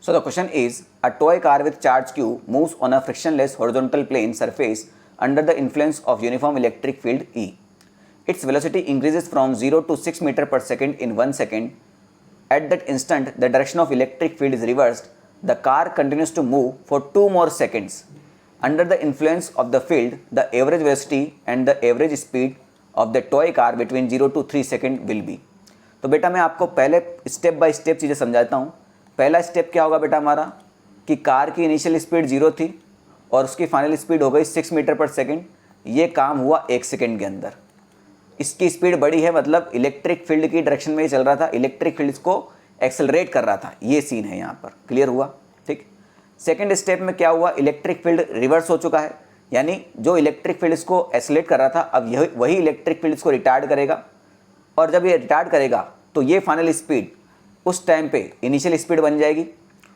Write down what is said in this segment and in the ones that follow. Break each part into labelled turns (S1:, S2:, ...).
S1: So the question is, a toy car with charge Q moves on a frictionless horizontal plane surface under the influence of uniform electric field E. Its velocity increases from 0 to 6 meter per second in 1 second. At that instant, the direction of electric field is reversed. The car continues to move for 2 more seconds. Under the influence of the field, the average velocity and the average speed of the toy car between 0 to 3 second will be. तो बेटा मैं आपको पहले step by step चीज़ें समझाता हूँ। पहला step क्या होगा बेटा हमारा कि कार की इनिशियल स्पीड 0 थी और उसकी फाइनल स्पीड हो गई 6 मीटर पर सेकेंड। ये काम हुआ 1 सेकेंड के अंदर। इसकी स्पीड बड़ी है, मतलब इलेक्ट्रिक फील्ड की डायरेक्शन में ही चल रहा था, इलेक्ट्रिक फील्ड इसको एक्सेलरेट कर रहा था। ये सीन है यहाँ पर, क्लियर हुआ? ठीक। सेकेंड स्टेप में क्या हुआ, इलेक्ट्रिक फील्ड रिवर्स हो चुका है, यानी जो इलेक्ट्रिक फील्ड इसको एक्सेलरेट कर रहा था अब यही वही इलेक्ट्रिक फील्ड इसको रिटार्ड करेगा, और जब ये रिटार्ड करेगा तो ये फाइनल स्पीड उस टाइम पे इनिशियल स्पीड बन जाएगी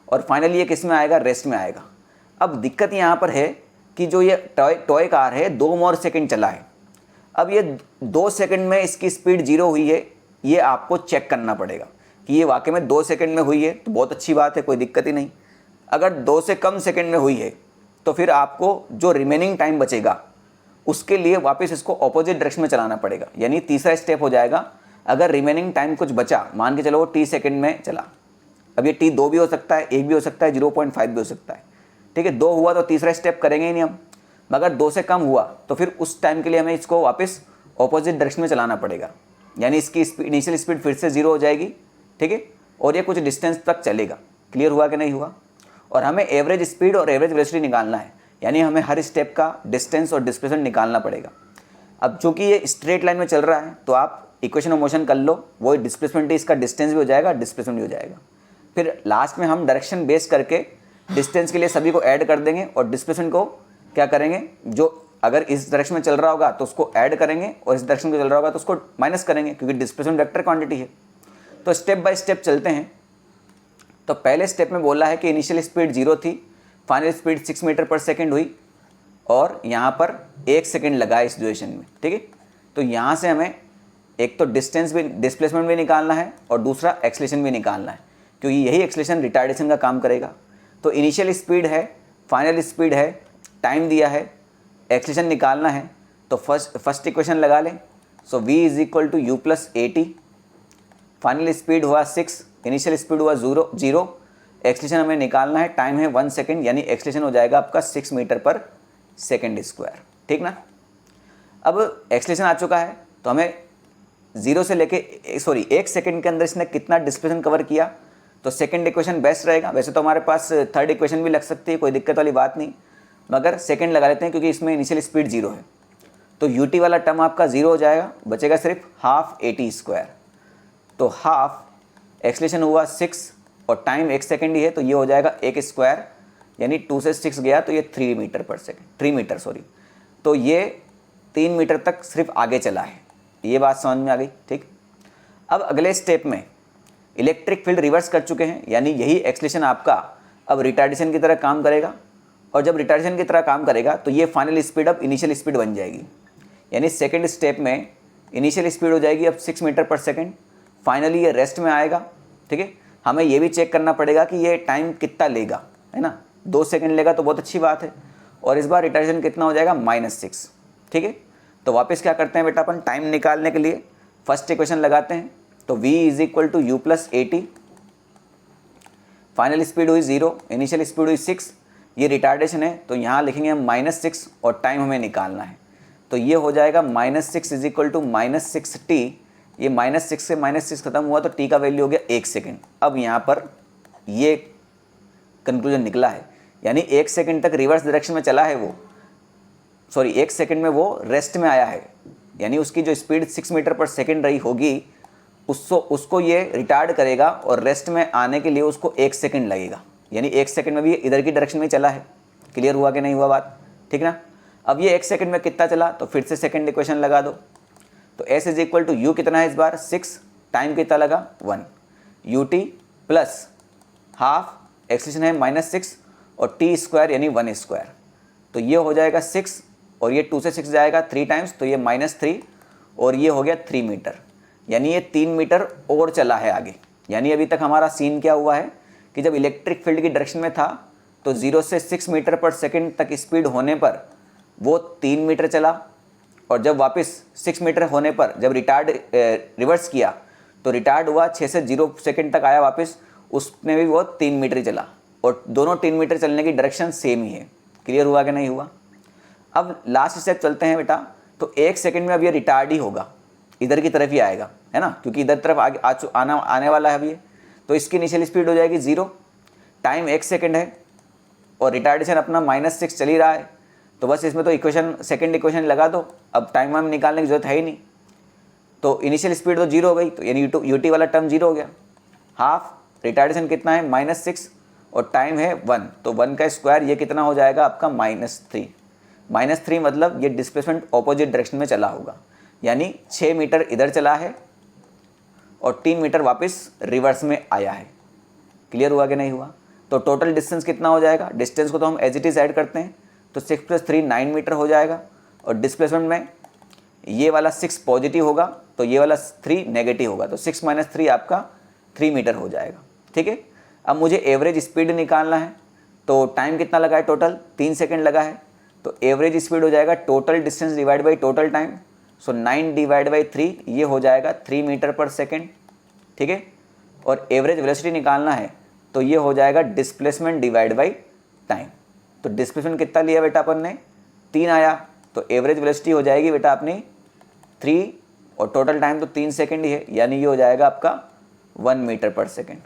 S1: और फाइनली ये किस में आएगा, रेस्ट में आएगा। अब दिक्कत यहाँ पर है कि जो ये टॉय कार है 2 मोर सेकेंड चला है। अब ये 2 सेकेंड में इसकी स्पीड 0 हुई है, ये आपको चेक करना पड़ेगा कि ये वाकई में 2 सेकेंड में हुई है तो बहुत अच्छी बात है, कोई दिक्कत ही नहीं। अगर 2 से कम सेकेंड में हुई है तो फिर आपको जो रिमेनिंग टाइम बचेगा उसके लिए वापस इसको ऑपोजिट डायरेक्शन में चलाना पड़ेगा। यानी तीसरा स्टेप हो जाएगा, अगर रिमेनिंग टाइम कुछ बचा, मान के चलो वो t सेकेंड में चला, अब ये t 2 भी हो सकता है, 1 भी हो सकता है, 0.5 भी हो सकता है। ठीक है, 2 हुआ तो तीसरा स्टेप करेंगे ही नहीं हम, मगर 2 से कम हुआ तो फिर उस टाइम के लिए हमें इसको वापस ऑपोजिट डायरेक्शन में चलाना पड़ेगा। यानी इसकी इनिशियल स्पीड फिर से 0 हो जाएगी। ठीक है, और ये कुछ डिस्टेंस तक चलेगा। क्लियर हुआ कि नहीं हुआ? और हमें एवरेज स्पीड और एवरेज वेलोसिटी निकालना है, यानी हमें हर स्टेप का डिस्टेंस और डिस्प्लेसमेंट निकालना पड़ेगा। अब चूंकि ये स्ट्रेट लाइन में चल रहा है तो आप इक्वेशन ऑफ मोशन कर लो, वो डिस्प्लेसमेंट इसका डिस्टेंस भी हो जाएगा, डिस्प्लेसमेंट भी हो जाएगा। फिर लास्ट में हम डायरेक्शन बेस करके डिस्टेंस के लिए सभी को ऐड कर देंगे और डिस्प्लेसमेंट को क्या करेंगे, जो अगर इस डायरेक्शन में चल रहा होगा तो उसको ऐड करेंगे और इस डायरेक्शन में चल रहा होगा तो उसको माइनस करेंगे, क्योंकि डिस्प्लेसमेंट वेक्टर क्वांटिटी है। तो स्टेप बाय स्टेप चलते हैं। तो पहले स्टेप में बोला है कि इनिशियल स्पीड 0 थी, फाइनल स्पीड 6 मीटर पर सेकेंड हुई और यहाँ पर 1 सेकेंड लगा इस ड्यूरेशन में। ठीक है, तो यहाँ से हमें एक तो डिस्टेंस भी, डिस्प्लेसमेंट भी निकालना है और दूसरा एक्सेलरेशन भी निकालना है, क्योंकि यही एक्सेलरेशन रिटार्डेशन का काम करेगा। तो इनिशियल स्पीड है, फाइनल स्पीड है, टाइम दिया है, एक्सेलरेशन निकालना है। तो फर्स्ट इक्वेशन लगा लें। So v is equal to u plus a t, final speed हुआ 6, इनिशियल स्पीड हुआ 0, एक्सेलरेशन हमें निकालना है, टाइम है 1 सेकेंड, यानी एक्सेलरेशन हो जाएगा आपका 6 मीटर पर सेकेंड स्क्वायर। ठीक ना? अब एक्सेलरेशन आ चुका है तो हमें 0 से लेके 1 सेकेंड के अंदर इसने कितना डिस्प्लेसमेंट कवर किया, तो सेकंड इक्वेशन बेस्ट रहेगा। वैसे तो हमारे पास थर्ड इक्वेशन भी लग सकती है, कोई दिक्कत वाली बात नहीं, मगर सेकंड लगा लेते हैं क्योंकि इसमें इनिशियल स्पीड 0 है। तो यूटी वाला टर्म आपका 0 हो जाएगा, बचेगा सिर्फ हाफ AT स्क्वायर। तो हाफ एक्सेलरेशन हुआ 6 और टाइम 1 सेकेंड ही है, तो ये हो जाएगा 1 स्क्वायर, यानी 2 से 6 गया तो ये 3 मीटर पर सेकेंड, 3 मीटर सॉरी। तो ये 3 मीटर तक सिर्फ आगे चला है। ये बात समझ में आ गई? ठीक। अब अगले स्टेप में इलेक्ट्रिक फील्ड रिवर्स कर चुके हैं, यानी यही एक्सेलरेशन आपका अब रिटार्डेशन की तरह काम करेगा, और जब रिटार्डेशन की तरह काम करेगा तो ये फाइनल स्पीड अब इनिशियल स्पीड बन जाएगी। यानी सेकंड स्टेप में इनिशियल स्पीड हो जाएगी अब 6 मीटर पर सेकेंड, फाइनली ये रेस्ट में आएगा। ठीक है, हमें ये भी चेक करना पड़ेगा कि ये टाइम कितना लेगा, है ना? 2 सेकेंड लेगा तो बहुत अच्छी बात है, और इस बार रिटार्डेशन कितना हो जाएगा, -6। ठीक है, तो वापस क्या करते हैं बेटा, अपन टाइम निकालने के लिए फर्स्ट इक्वेशन लगाते हैं। तो v is equal to u plus a t, final speed हुई 0, इनिशियल स्पीड हुई 6, ये रिटार्डेशन है तो यहाँ लिखेंगे हम -6 और टाइम हमें निकालना है। तो ये हो जाएगा -6 इज इक्वल टू -6t, ये -6 से -6 खत्म हुआ तो t का वैल्यू हो गया 1 सेकेंड। अब यहाँ पर ये कंक्लूजन निकला है, यानी 1 सेकेंड तक रिवर्स डायरेक्शन में चला है वो, सॉरी 1 सेकेंड में वो रेस्ट में आया है, यानी उसकी जो स्पीड 6 मीटर पर सेकेंड रही होगी उसको ये रिटार्ड करेगा और रेस्ट में आने के लिए उसको 1 सेकेंड लगेगा, यानी 1 सेकेंड में भी इधर की डायरेक्शन में चला है। क्लियर हुआ कि नहीं हुआ बात? ठीक ना? अब ये 1 सेकेंड में कितना चला, तो फिर से सेकेंड इक्वेशन लगा दो। तो s is equal to u कितना है इस बार 6, टाइम कितना लगा 1, ut प्लस हाफ एक्सेलरेशन है -6 और t स्क्वायर यानी 1 स्क्वायर। तो ये हो जाएगा 6 और ये 2 से 6 जाएगा 3 टाइम्स, तो ये -3 और ये हो गया 3 मीटर, यानी ये 3 मीटर और चला है आगे। यानी अभी तक हमारा सीन क्या हुआ है कि जब इलेक्ट्रिक फील्ड की डायरेक्शन में था तो 0 से 6 मीटर पर सेकंड तक स्पीड होने पर वो 3 मीटर चला, और जब वापस 6 मीटर होने पर जब रिवर्स किया तो रिटार्ड हुआ 6 से 0 सेकंड तक आया वापस, उसमें भी वो 3 मीटर ही चला, और दोनों 3 मीटर चलने की डायरेक्शन सेम ही है। क्लियर हुआ कि नहीं हुआ? अब लास्ट स्टेप चलते हैं बेटा। तो 1 सेकंड में अब ये रिटार्ड ही होगा, इधर की तरफ ही आएगा, है ना, क्योंकि इधर तरफ आने वाला है अब ये। तो इसकी इनिशियल स्पीड हो जाएगी 0, टाइम 1 सेकंड है, और रिटार्डेशन अपना -6 चल ही रहा है। तो बस इसमें तो सेकंड इक्वेशन लगा दो, अब टाइम वाइम निकालने की जरूरत है ही नहीं। तो इनिशियल स्पीड तो 0 हो गई, तो यानी यूटी वाला टर्म 0 हो गया। हाफ रिटार्डेशन कितना है -6, और टाइम है 1, तो 1 का स्क्वायर ये कितना हो जाएगा आपका -3। -3 मतलब ये डिस्प्लेसमेंट ऑपोजिट डायरेक्शन में चला होगा, यानी 6 मीटर इधर चला है और 3 मीटर वापस रिवर्स में आया है। क्लियर हुआ कि नहीं हुआ? तो टोटल डिस्टेंस कितना हो जाएगा? डिस्टेंस को तो हम एज इट इज ऐड करते हैं, तो 6 + 3 9 मीटर हो जाएगा, और डिस्प्लेसमेंट में ये वाला 6 पॉजिटिव होगा तो ये वाला 3 नेगेटिव होगा, तो 6 - 3 आपका 3 मीटर हो जाएगा। ठीक है, अब मुझे एवरेज स्पीड निकालना है, तो टाइम कितना लगा है? टोटल 3 सेकेंड लगा है, तो एवरेज स्पीड हो जाएगा total distance divide by total time. सो 9 / 3 ये हो जाएगा 3 मीटर पर सेकेंड। ठीक है, और एवरेज वेलोसिटी निकालना है तो ये हो जाएगा डिस्प्लेसमेंट डिवाइड बाई टाइम। तो डिस्प्लेसमेंट कितना लिया बेटा अपन ने? 3 आया, तो एवरेज वेलोसिटी हो जाएगी बेटा अपनी 3, और टोटल टाइम तो 3 सेकेंड ही है, यानी ये हो जाएगा आपका 1 मीटर पर सेकेंड।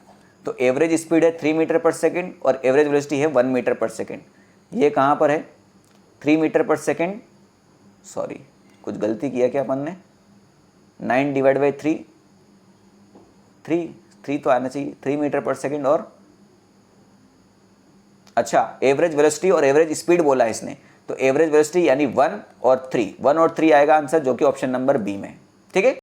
S1: तो एवरेज स्पीड है 3 मीटर पर सेकेंड और एवरेज वेलोसिटी है 1 मीटर पर सेकेंड। ये कहाँ पर है? 3 मीटर पर सेकेंड, सॉरी कुछ गलती किया क्या अपन ने? 9 / 3, 3 तो आना चाहिए, 3 मीटर पर सेकेंड, और अच्छा एवरेज वेलोसिटी और एवरेज स्पीड बोला है इसने, तो एवरेज वेलोसिटी यानी 1 और 3 आएगा आंसर, जो कि ऑप्शन नंबर बी में। ठीक है।